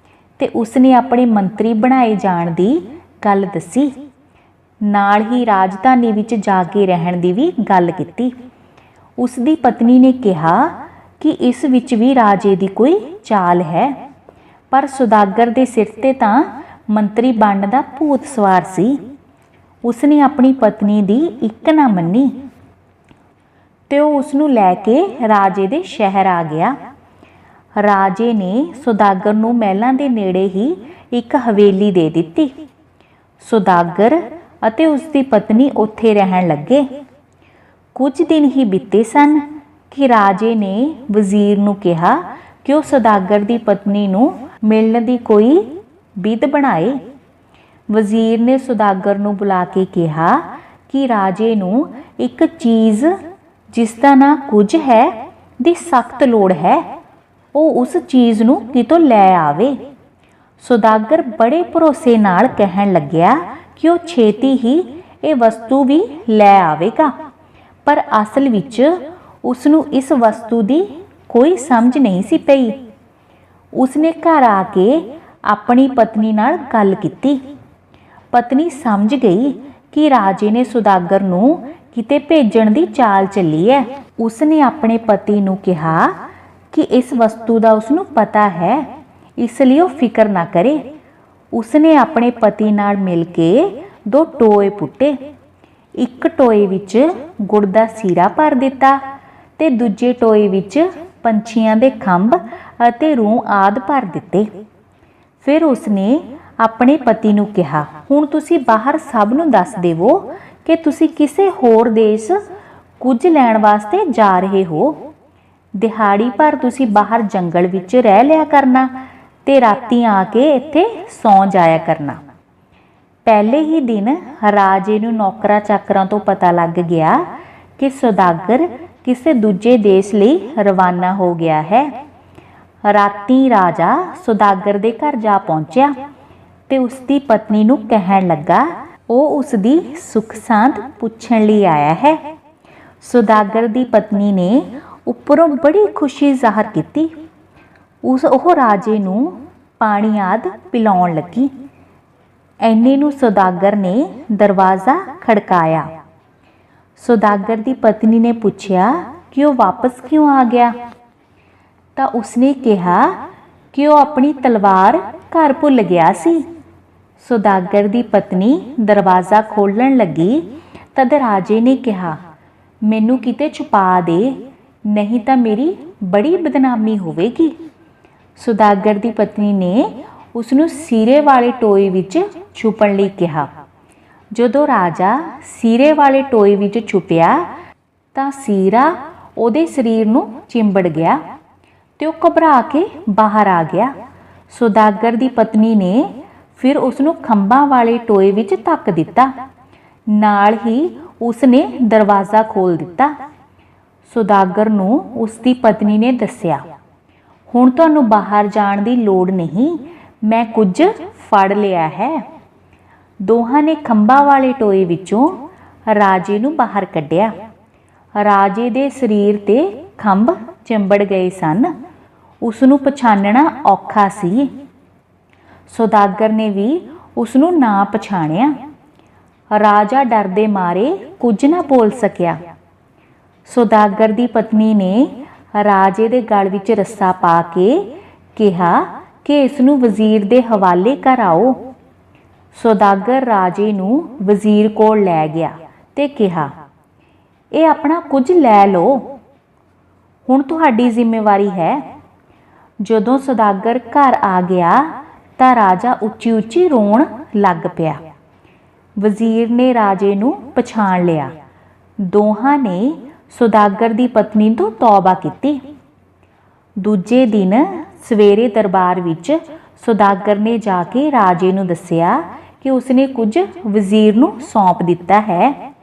Speaker 1: ਤੇ ਉਸਨੇ ਆਪਣੇ ਮੰਤਰੀ ਬਣਾਏ ਜਾਣ ਦੀ ਗੱਲ ਦੱਸੀ। ਨਾਲ ਹੀ ਰਾਜਧਾਨੀ ਵਿੱਚ ਜਾ ਕੇ ਰਹਿਣ ਦੀ ਵੀ ਗੱਲ ਕੀਤੀ। ਉਸ ਦੀ ਪਤਨੀ ਨੇ ਕਿਹਾ ਕਿ ਇਸ ਵਿੱਚ ਵੀ ਰਾਜੇ ਦੀ ਕੋਈ ਚਾਲ ਹੈ, ਪਰ ਸੁਦਾਗਰ ਦੇ ਸਿਰ ਤੇ ਤਾਂ ਮੰਤਰੀ ਬਣਨ ਦਾ ਭੂਤ ਸਵਾਰ ਸੀ। ਉਸਨੇ ਆਪਣੀ ਪਤਨੀ ਦੀ ਇੱਕ ਨਾ ਮੰਨੀ ਤੇ ਉਹ ਉਸਨੂੰ ਲੈ ਕੇ ਰਾਜੇ ਦੇ ਸ਼ਹਿਰ ਆ ਗਿਆ। ਰਾਜੇ ਨੇ ਸੁਦਾਗਰ ਨੂੰ ਮਹਿਲਾਂ ਦੇ ਨੇੜੇ ਹੀ ਇੱਕ ਹਵੇਲੀ ਦੇ ਦਿੱਤੀ। ਸੁਦਾਗਰ ਅਤੇ ਉਸ ਦੀ ਪਤਨੀ ਉੱਥੇ ਰਹਿਣ ਲੱਗੇ। ਕੁਝ ਦਿਨ ਹੀ ਬੀਤੇ ਸਨ ਕਿ ਰਾਜੇ ਨੇ ਵਜ਼ੀਰ ਨੂੰ ਕਿਹਾ ਕਿ ਉਹ ਸੁਦਾਗਰ ਦੀ ਪਤਨੀ ਨੂੰ ਮਿਲਣ ਦੀ ਕੋਈ ਵਿਧ ਬਣਾਏ। ਵਜ਼ੀਰ ਨੇ ਸੁਦਾਗਰ ਨੂੰ ਬੁਲਾ ਕੇ ਕਿਹਾ ਕਿ ਰਾਜੇ ਨੂੰ ਇੱਕ ਚੀਜ਼ ਜਿਸ ਦਾ ਨਾਂ ਕੁਝ ਹੈ ਦੀ ਸਖਤ ਲੋੜ ਹੈ। ਉਹ ਉਸ ਚੀਜ਼ ਨੂੰ ਕਿਤੋਂ ਲੈ ਆਵੇ। ਸੁਦਾਗਰ ਬੜੇ ਭਰੋਸੇ ਨਾਲ ਕਹਿਣ ਲੱਗਿਆ ਕਿ ਉਹ ਛੇਤੀ ਹੀ ਇਹ ਵਸਤੂ ਵੀ ਲੈ ਆਵੇਗਾ, ਪਰ ਅਸਲ ਵਿੱਚ ਉਸਨੂੰ ਇਸ ਵਸਤੂ ਦੀ ਕੋਈ ਸਮਝ ਨਹੀਂ ਸੀ ਪਈ। ਉਸਨੇ ਘਰ ਆ ਕੇ ਆਪਣੀ ਪਤਨੀ ਨਾਲ ਗੱਲ ਕੀਤੀ। ਪਤਨੀ ਸਮਝ ਗਈ ਕਿ ਰਾਜੇ ਨੇ ਸੁਦਾਗਰ ਨੂੰ ਕਿਤੇ ਭੇਜਣ ਦੀ ਚਾਲ ਚੱਲੀ ਹੈ। ਉਸਨੇ ਆਪਣੇ ਪਤੀ ਨੂੰ ਕਿਹਾ ਕਿ ਇਸ ਵਸਤੂ ਦਾ ਉਸਨੂੰ ਪਤਾ ਹੈ, ਇਸ ਲਈ ਉਹ ਫਿਕਰ ਨਾ ਕਰੇ। ਉਸਨੇ ਆਪਣੇ ਪਤੀ ਨਾਲ ਮਿਲ ਕੇ 2 ਟੋਏ ਪੁੱਟੇ। ਇੱਕ ਟੋਏ ਵਿੱਚ ਗੁੜ ਦਾ ਸੀਰਾ ਭਰ ਦਿੱਤਾ ਤੇ ਦੂਜੇ ਟੋਏ ਵਿੱਚ ਪੰਛੀਆਂ ਦੇ ਖੰਭ ਅਤੇ ਰੂੰ ਆਦਿ ਭਰ ਦਿੱਤੇ। ਫਿਰ ਉਸਨੇ ਆਪਣੇ ਪਤੀ ਨੂੰ ਕਿਹਾ, ਹੁਣ ਤੁਸੀਂ ਬਾਹਰ ਸਭ ਨੂੰ ਦੱਸ ਦੇਵੋ ਕਿ ਤੁਸੀਂ ਕਿਸੇ ਹੋਰ ਦੇਸ਼ ਕੁਝ ਲੈਣ ਵਾਸਤੇ ਜਾ ਰਹੇ ਹੋ। ਦਿਹਾੜੀ ਭਰ ਤੁਸੀਂ ਬਾਹਰ ਜੰਗਲ ਵਿੱਚ ਰਹਿ ਲਿਆ ਕਰਨਾ ਤੇ ਰਾਤੀ ਆ ਕੇ ਇੱਥੇ ਸੌਂ ਜਾਇਆ ਕਰਨਾ। ਪਹਿਲੇ ਹੀ ਦਿਨ ਰਾਜੇ ਨੂੰ ਨੌਕਰਾਂ ਚਾਕਰਾਂ ਤੋਂ ਪਤਾ ਲੱਗ ਗਿਆ ਕਿ ਸੁਦਾਗਰ ਕਿਸੇ ਦੂਜੇ ਦੇਸ਼ ਲਈ ਰਵਾਨਾ ਹੋ ਗਿਆ ਹੈ। ਰਾਤੀ ਰਾਜਾ ਸੁਦਾਗਰ ਦੇ ਘਰ ਜਾ ਪਹੁੰਚਿਆ ਤੇ ਉਸ ਦੀ ਪਤਨੀ ਨੂੰ ਕਹਿਣ ਲੱਗਾ ਉਹ ਉਸ ਦੀ ਸੁੱਖ ਸਾਂਦ ਪੁੱਛਣ ਲਈ ਆਇਆ ਹੈ। ਸੁਦਾਗਰ ਦੀ ਪਤਨੀ ਨੇ ਉੱਪਰੋਂ ਬੜੀ ਖੁਸ਼ੀ ਜ਼ਾਹਰ ਕੀਤੀ। ਉਹ ਰਾਜੇ ਨੂੰ ਪਾਣੀ ਆਦਿ ਪਿਲਾਉਣ ਲੱਗੀ। ਐਨੇ ਨੂੰ ਸੁਦਾਗਰ ਨੇ ਦਰਵਾਜ਼ਾ ਖੜਕਾਇਆ। ਸੁਦਾਗਰ ਦੀ ਪਤਨੀ ਨੇ ਪੁੱਛਿਆ ਕਿ ਉਹ ਵਾਪਸ ਕਿਉਂ ਆ ਗਿਆ, ਤਾਂ ਉਸਨੇ ਕਿਹਾ ਕਿ ਉਹ ਆਪਣੀ ਤਲਵਾਰ ਘਰ ਭੁੱਲ ਗਿਆ ਸੀ। ਸੁਦਾਗਰ ਦੀ ਪਤਨੀ ਦਰਵਾਜ਼ਾ ਖੋਲ੍ਹਣ ਲੱਗੀ ਤਦ ਰਾਜੇ ਨੇ ਕਿਹਾ, ਮੈਨੂੰ ਕਿਤੇ ਛੁਪਾ ਦੇ, ਨਹੀਂ ਤਾਂ ਮੇਰੀ ਬੜੀ ਬਦਨਾਮੀ ਹੋਵੇਗੀ। ਸੁਦਾਗਰ ਦੀ ਪਤਨੀ ਨੇ ਉਸਨੂੰ ਸੀਰੇ ਵਾਲੇ ਟੋਏ ਵਿੱਚ ਛੁਪਣ ਲਈ ਕਿਹਾ। ਜਦੋਂ ਰਾਜਾ ਸੀਰੇ ਵਾਲੇ ਟੋਏ ਵਿੱਚ ਛੁਪਿਆ ਤਾਂ ਸੀਰਾ ਉਹਦੇ ਸਰੀਰ ਨੂੰ ਚਿੰਬੜ ਗਿਆ ਤੇ ਉਹ ਘਬਰਾ ਕੇ ਬਾਹਰ ਆ ਗਿਆ। ਸੁਦਾਗਰ ਦੀ ਪਤਨੀ ਨੇ ਫਿਰ ਉਸਨੂੰ ਖੰਭਾਂ ਵਾਲੇ ਟੋਏ ਵਿੱਚ ਧੱਕ ਦਿੱਤਾ। ਨਾਲ ਹੀ ਉਸਨੇ ਦਰਵਾਜ਼ਾ ਖੋਲ੍ਹ ਦਿੱਤਾ। ਸੁਦਾਗਰ ਨੂੰ ਉਸ ਦੀ ਪਤਨੀ ਨੇ ਦੱਸਿਆ, ਹੁਣ ਤੁਹਾਨੂੰ ਬਾਹਰ ਜਾਣ ਦੀ ਲੋੜ ਨਹੀਂ, ਮੈਂ ਕੁਝ ਫੜ ਲਿਆ ਹੈ। ਦੋਹਾਂ ਨੇ ਖੰਭਾਂ ਵਾਲੇ ਟੋਏ ਵਿੱਚੋਂ ਰਾਜੇ ਨੂੰ ਬਾਹਰ ਕੱਢਿਆ। ਰਾਜੇ ਦੇ ਸਰੀਰ ਤੇ ਖੰਭ ਚਿੰਬੜ ਗਏ ਸਨ। ਉਸ ਨੂੰ ਪਛਾਣਨਾ ਔਖਾ ਸੀ। ਸੁਦਾਗਰ ਨੇ ਵੀ ਉਸ ਨੂੰ ਨਾ ਪਛਾਣਿਆ। ਰਾਜਾ ਡਰ ਦੇ ਮਾਰੇ ਕੁਝ ਨਾ ਬੋਲ ਸਕਿਆ। ਸੌਦਾਗਰ ਦੀ ਪਤਨੀ ਨੇ ਰਾਜੇ ਦੇ ਗਲ ਵਿੱਚ ਰੱਸਾ ਪਾ ਕੇ ਕਿਹਾ ਕਿ ਇਸ ਨੂੰ ਵਜ਼ੀਰ ਦੇ ਹਵਾਲੇ ਕਰ ਆਓ। ਸੌਦਾਗਰ ਰਾਜੇ ਨੂੰ ਵਜ਼ੀਰ ਕੋਲ ਲੈ ਗਿਆ ਤੇ ਕਿਹਾ, ਇਹ ਆਪਣਾ ਕੁਝ ਲੈ ਲਓ, ਹੁਣ ਤੁਹਾਡੀ ਜ਼ਿੰਮੇਵਾਰੀ ਹੈ। ਜਦੋਂ ਸੌਦਾਗਰ ਘਰ ਆ ਗਿਆ ਤਾਂ ਰਾਜਾ ਉੱਚੀ ਉੱਚੀ ਰੋਣ ਲੱਗ ਪਿਆ। ਵਜ਼ੀਰ ਨੇ ਰਾਜੇ ਨੂੰ ਪਛਾਣ ਲਿਆ। ਦੋਹਾਂ ਨੇ ਸੌਦਾਗਰ ਦੀ ਪਤਨੀ ਤੋਂ ਤੌਬਾ ਕੀਤੀ। ਦੂਜੇ ਦਿਨ ਸਵੇਰੇ ਦਰਬਾਰ ਵਿੱਚ ਸੌਦਾਗਰ ਨੇ ਜਾ ਕੇ ਰਾਜੇ ਨੂੰ ਦੱਸਿਆ ਕਿ ਉਸਨੇ ਕੁਝ ਵਜ਼ੀਰ ਨੂੰ ਸੌਂਪ ਦਿੱਤਾ ਹੈ।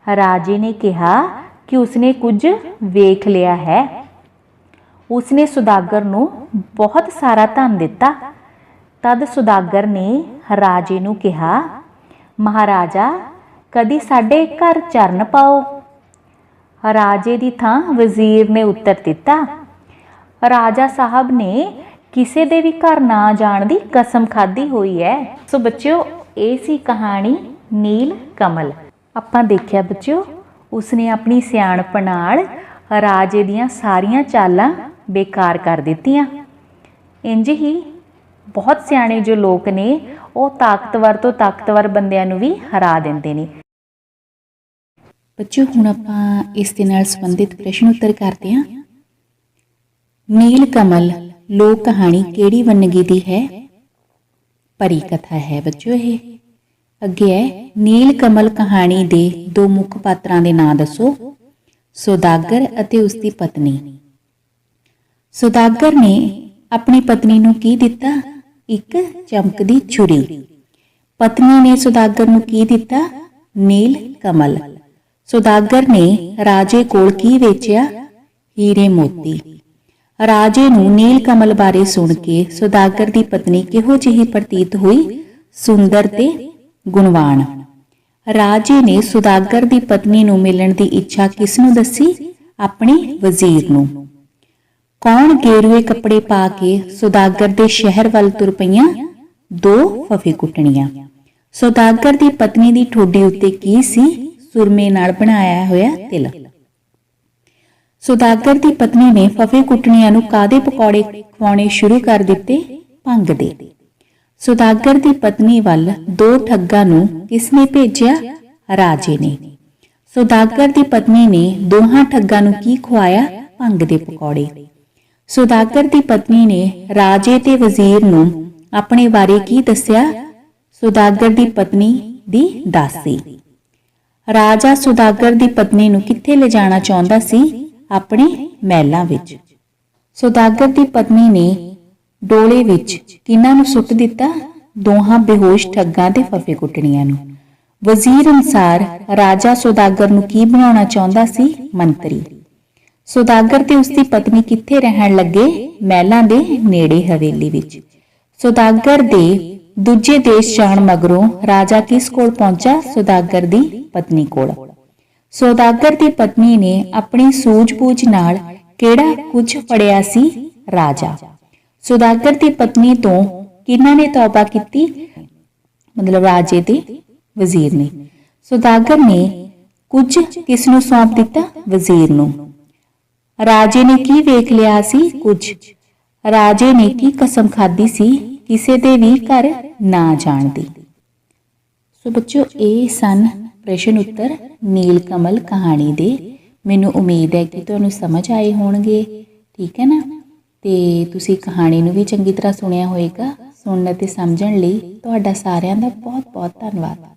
Speaker 1: ਰਾਜੇ ਨੇ ਕਿਹਾ ਕਿ ਉਸਨੇ ਕੁਝ ਵੇਖ ਲਿਆ ਹੈ। ਉਸਨੇ ਸੌਦਾਗਰ ਨੂੰ ਬਹੁਤ ਸਾਰਾ ਧਨ ਦਿੱਤਾ। ਤਦ ਸੌਦਾਗਰ ਨੇ ਰਾਜੇ ਨੂੰ ਕਿਹਾ, ਮਹਾਰਾਜਾ, ਕਦੀ ਸਾਡੇ ਘਰ ਚਰਨ ਪਾਓ। ਰਾਜੇ ਦੀ ਥਾਂ ਵਜ਼ੀਰ ਨੇ ਉੱਤਰ ਦਿੱਤਾ, ਰਾਜਾ ਸਾਹਿਬ ਨੇ ਕਿਸੇ ਦੇ ਵੀ ਘਰ ਨਾ ਜਾਣ ਦੀ ਕਸਮ ਖਾਧੀ ਹੋਈ ਹੈ। ਸੋ ਬੱਚਿਓ, ਇਹ ਸੀ ਕਹਾਣੀ ਨੀਲ ਕਮਲ। ਆਪਾਂ ਦੇਖਿਆ ਬੱਚਿਓ, ਉਸਨੇ ਆਪਣੀ ਸਿਆਣਪ ਨਾਲ ਰਾਜੇ ਦੀਆਂ ਸਾਰੀਆਂ ਚਾਲਾਂ ਬੇਕਾਰ ਕਰ ਦਿੱਤੀਆਂ। ਇੰਝ ਹੀ ਬਹੁਤ ਸਿਆਣੇ ਜੋ ਲੋਕ ਨੇ ਉਹ ਤਾਕਤਵਰ ਤੋਂ ਤਾਕਤਵਰ ਬੰਦਿਆਂ ਨੂੰ ਵੀ ਹਰਾ ਦਿੰਦੇ ਨੇ। ਬੱਚਿਓ, ਹੁਣ ਆਪਾਂ ਇਸ ਦੇ ਨਾਲ ਸੰਬੰਧਿਤ ਪ੍ਰਸ਼ਨ ਉੱਤਰ ਕਰਦੇ ਹਾਂ। ਨੀਲ ਕਮਲ ਲੋਕ ਕਹਾਣੀ ਕਿਹੜੀ ਵੰਨਗੀ ਦੀ ਹੈ? ਪਰੀ ਕਥਾ ਹੈ ਬੱਚਿਓ ਇਹ। ਅੱਗੇ ਹੈ, ਨੀਲ ਕਮਲ ਕਹਾਣੀ ਦੇ ਦੋ ਮੁੱਖ ਪਾਤਰਾਂ ਦੇ ਨਾਂ ਦੱਸੋ। ਸੌਦਾਗਰ ਅਤੇ ਉਸਦੀ ਪਤਨੀ। ਸੌਦਾਗਰ ਨੇ ਆਪਣੀ ਪਤਨੀ ਨੂੰ ਕੀ ਦਿੱਤਾ? ਇੱਕ ਚਮਕਦੀ ਛੁਰੀ। ਪਤਨੀ ਨੇ ਸੌਦਾਗਰ ਨੂੰ ਕੀ ਦਿੱਤਾ? ਨੀਲ ਕਮਲ। ਸੌਦਾਗਰ ਨੇ ਰਾਜੇ ਕੋਲ ਕੀ ਵੇਚਿਆ? ਹੀਰੇ ਮੋਤੀ। ਰਾਜੇ ਨੂੰ ਨੀਲ ਕਮਲ ਬਾਰੇ ਸੁਣ ਕੇ ਸੌਦਾਗਰ ਦੀ ਪਤਨੀ ਕਿਹੋ ਜਿਹੀ ਪ੍ਰਤੀਤ ਹੋਈ? ਸੁੰਦਰ ਤੇ ਗੁਣਵਾਨ। ਰਾਜੇ ਨੇ ਸੌਦਾਗਰ ਦੀ ਪਤਨੀ ਨੂੰ ਮਿਲਣ ਦੀ ਇੱਛਾ ਕਿਸ ਨੂੰ ਦੱਸੀ? ਆਪਣੇ ਵਜ਼ੀਰ ਨੂੰ। ਕੌਣ ਗੇਰੂਏ ਕੱਪੜੇ ਪਾ ਕੇ ਸੌਦਾਗਰ ਦੇ ਸ਼ਹਿਰ ਵੱਲ ਤੁਰ ਪਈਆਂ? ਦੋ ਫੱਫੇਕੁੱਟਣੀਆਂ। ਸੌਦਾਗਰ ਦੀ ਪਤਨੀ ਦੀ ਠੋਡੀ ਉੱਤੇ ਕੀ ਸੀ? ਸੁਰਮੇ ਨਾਲ ਬਣਾਇਆ ਹੋਇਆ ਤਿਲ। ਸੌਦਾਗਰ ਦੀ ਪਤਨੀ ਨੇ ਫੱਫੇਕੁੱਟਣੀਆਂ ਨੂੰ ਕਾਦੇ ਪਕੌੜੇ ਖਵਾਉਣੇ ਸ਼ੁਰੂ ਕਰ ਦਿੱਤੇ? ਭੰਗ ਦੇ। ਸੌਦਾਗਰ ਦੀ ਪਤਨੀ ਵੱਲ ਦੋ ਠੱਗਾਂ ਨੂੰ ਕਿਸਨੇ ਭੇਜਿਆ? ਰਾਜੇ ਨੇ। ਸੌਦਾਗਰ ਦੀ ਪਤਨੀ ਨੇ ਦੋਹਾਂ ਠੱਗਾਂ ਨੂੰ ਕੀ ਖਵਾਇਆ? ਭੰਗ ਦੇ ਪਕੌੜੇ। ਸੌਦਾਗਰ ਦੀ ਪਤਨੀ ਨੇ ਰਾਜੇ ਤੇ ਵਜ਼ੀਰ ਨੂੰ ਆਪਣੇ ਬਾਰੇ ਕੀ ਦੱਸਿਆ? ਸੌਦਾਗਰ ਦੀ ਪਤਨੀ ਦੀ ਦਾਸੀ। ਰਾਜਾ ਸੌਦਾਗਰ ਦੀ ਪਤਨੀ ਨੂੰ ਕਿੱਥੇ ਲਿਜਾਣਾ ਚਾਹੁੰਦਾ ਸੀ? ਆਪਣੇ ਮਹਿਲਾਂ ਵਿੱਚ। ਸੌਦਾਗਰ ਦੀ ਪਤਨੀ ਨੇ ਡੋਲੇ ਵਿੱਚ ਕਿਹਨਾਂ ਨੂੰ ਸੁੱਟ ਦਿੱਤਾ? ਦੋਹਾਂ ਬੇਹੋਸ਼ ਠੱਗਾਂ ਤੇ ਫੱਫੇਕੁੱਟਣੀਆਂ ਨੂੰ। ਵਜ਼ੀਰ ਅਨੁਸਾਰ ਰਾਜਾ ਸੌਦਾਗਰ ਨੂੰ ਕੀ ਬਣਾਉਣਾ ਚਾਹੁੰਦਾ ਸੀ? ਮੰਤਰੀ। ਸੌਦਾਗਰ ਤੇ ਉਸਦੀ ਪਤਨੀ ਕਿੱਥੇ ਰਹਿਣ ਲੱਗੇ? ਮਹਿਲਾਂ ਦੇ ਨੇੜੇ ਹਵੇਲੀ ਵਿੱਚ। ਸੌਦਾਗਰ ਦੇ ਦੂਜੇ ਦੇਸ਼ ਜਾਣ ਮਗਰੋਂ ਰਾਜਾ ਕਿਸ ਕੋਲ ਪਹੁੰਚਾ? ਸੌਦਾਗਰ ਦੀ ਪਤਨੀ ਕੋਲ। ਸੌਦਾਗਰ ਦੀ ਪਤਨੀ ਨੇ ਆਪਣੀ ਸੂਝ-ਬੂਝ ਨਾਲ ਕਿਹੜਾ ਕੁਝ ਫੜਿਆ ਸੀ? ਰਾਜਾ। ਸੌਦਾਗਰ ਦੀ ਪਤਨੀ ਤੋਂ ਕਿਹਨਾਂ ਨੇ ਤੌਬਾ ਕੀਤੀ? ਮਤਲਬ ਰਾਜੇ ਤੇ ਵਜ਼ੀਰ ਨੇ। ਸੌਦਾਗਰ ਨੇ ਕੁਝ ਕਿਸ ਨੂੰ ਸੌਂਪ ਦਿੱਤਾ? ਵਜ਼ੀਰ ਨੂੰ। ਰਾਜੇ ਨੇ ਕੀ ਵੇਖ ਲਿਆ ਸੀ? ਕੁਝ। ਰਾਜੇ ਨੇ ਕੀ ਕਸਮ ਖਾਧੀ ਸੀ? ਕਿਸੇ ਦੇ ਵੀ ਘਰ ਨਾ ਜਾਣ ਦੀ। ਸੋ ਬੱਚਿਓ, ਇਹ ਸਨ ਪ੍ਰਸ਼ਨ ਉੱਤਰ ਨੀਲ ਕਮਲ ਕਹਾਣੀ ਦੇ। ਮੈਨੂੰ ਉਮੀਦ ਹੈ ਕਿ ਤੁਹਾਨੂੰ ਸਮਝ ਆਏ ਹੋਣਗੇ। ਠੀਕ ਹੈ ਨਾ? ਤੇ ਤੁਸੀਂ ਕਹਾਣੀ ਨੂੰ ਵੀ ਚੰਗੀ ਤਰ੍ਹਾਂ ਸੁਣਿਆ ਹੋਏਗਾ। ਸੁਣਨ ਅਤੇ ਸਮਝਣ ਲਈ ਤੁਹਾਡਾ ਸਾਰਿਆਂ ਦਾ ਬਹੁਤ ਬਹੁਤ ਧੰਨਵਾਦ।